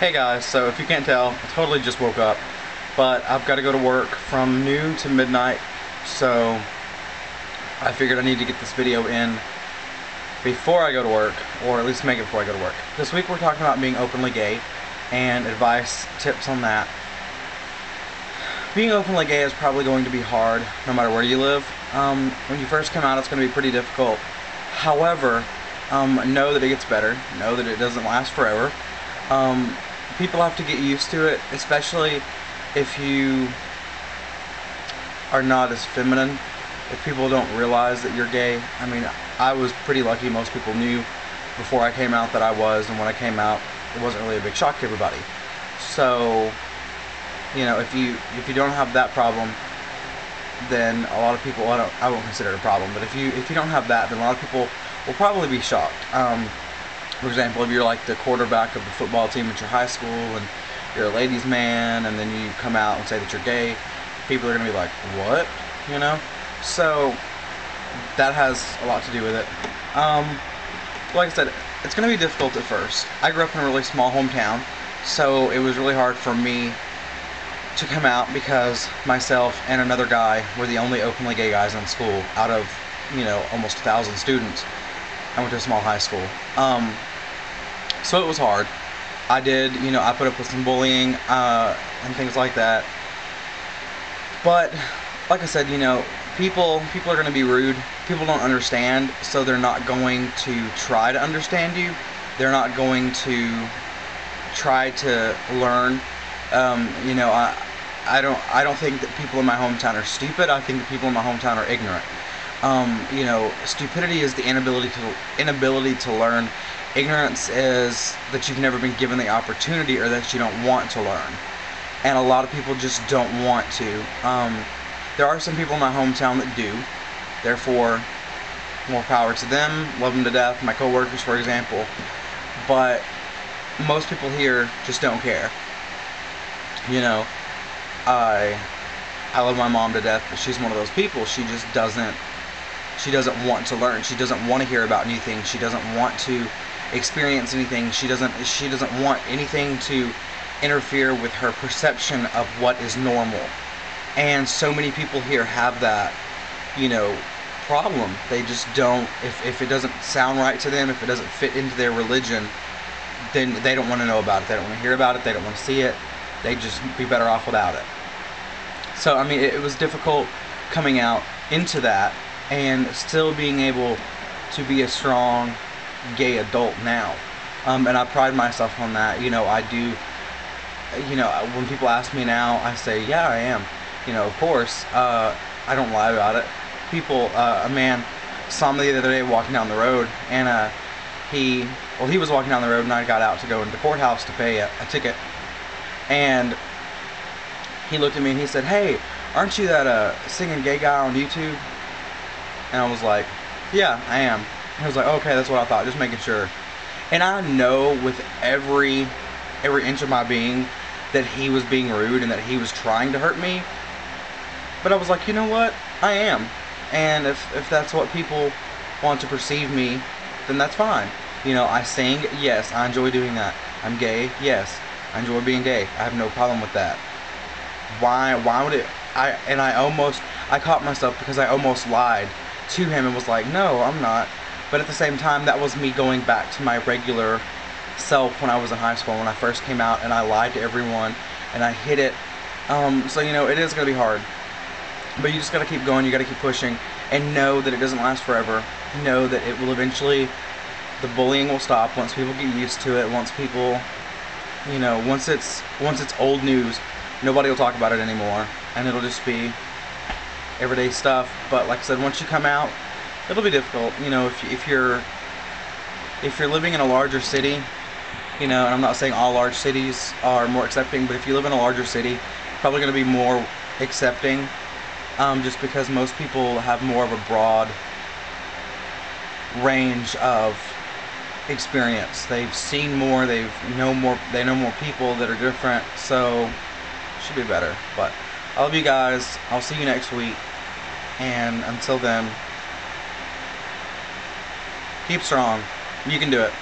Hey guys, so if you can't tell, I totally just woke up, but I've got to go to work from noon to midnight, so I figured I need to get this video in before I go to work, or at least make it before I go to work. This week we're talking about being openly gay, and advice, tips on that. Being openly gay is probably going to be hard, no matter where you live. When you first come out, it's going to be pretty difficult. However, know that it gets better, know that it doesn't last forever. People have to get used to it, especially if you are not as feminine. If people don't realize that you're gay. I mean, I was pretty lucky. Most people knew before I came out that I was, and when I came out, it wasn't really a big shock to everybody. So, you know, if you don't have that problem, then a lot of people, I won't consider it a problem, but if you don't have that, then a lot of people will probably be shocked. For example, if you're like the quarterback of the football team at your high school and you're a ladies' man, and then you come out and say that you're gay, people are going to be like, what? You know? So that has a lot to do with it. Like I said, it's going to be difficult at first. I grew up in a really small hometown, so it was really hard for me to come out because myself and another guy were the only openly gay guys in school out of, you know, almost 1,000 students. I went to a small high school. So it was hard. I put up with some bullying and things like that. But like I said, you know, people are going to be rude. People don't understand, so they're not going to try to understand you. They're not going to try to learn. You know, I don't think that people in my hometown are stupid. I think that people in my hometown are ignorant. You know, stupidity is the inability to learn. Ignorance is that you've never been given the opportunity, or that you don't want to learn. And a lot of people just don't want to. There are some people in my hometown that do. Therefore, more power to them. Love them to death. My coworkers, for example. But most people here just don't care. You know, I love my mom to death, but she's one of those people. She just doesn't want to learn. She doesn't want to hear about new things. She doesn't want to experience anything. She doesn't want anything to interfere with her perception of what is normal. And so many people here have that, you know, problem. They just don't, if it doesn't sound right to them, if it doesn't fit into their religion, then they don't want to know about it. They don't want to hear about it. They don't want to see it. They'd just be better off without it. So, I mean, it was difficult coming out into that and still being able to be a strong gay adult now. And I pride myself on that. You know, I do, you know, when people ask me now, I say, yeah, I am. You know, of course, I don't lie about it. A man saw me the other day walking down the road, and he was walking down the road, and I got out to go into the courthouse to pay a ticket. And he looked at me and he said, hey, aren't you that singing gay guy on YouTube? And I was like, yeah, I am. He was like, okay, that's what I thought, just making sure. And I know with every inch of my being that he was being rude and that he was trying to hurt me. But I was like, you know what? I am. And if that's what people want to perceive me, then that's fine. You know, I sing, yes, I enjoy doing that. I'm gay, yes, I enjoy being gay. I have no problem with that. Why would it? I caught myself because I almost lied to him and was like, no, I'm not. But at the same time, that was me going back to my regular self when I was in high school, when I first came out, and I lied to everyone and I hid it. So, you know, it is going to be hard. But you just got to keep going, you got to keep pushing, and know that it doesn't last forever. Know that it will eventually, the bullying will stop once people get used to it, once people, you know, once it's old news, nobody will talk about it anymore, and it'll just be everyday stuff. But like I said, once you come out, it'll be difficult. You know, if you're living in a larger city, you know, and I'm not saying all large cities are more accepting, but if you live in a larger city, probably going to be more accepting, just because most people have more of a broad range of experience. They've seen more, they know more people that are different, so it should be better. But I love you guys. I'll see you next week, and until then, keep strong. You can do it.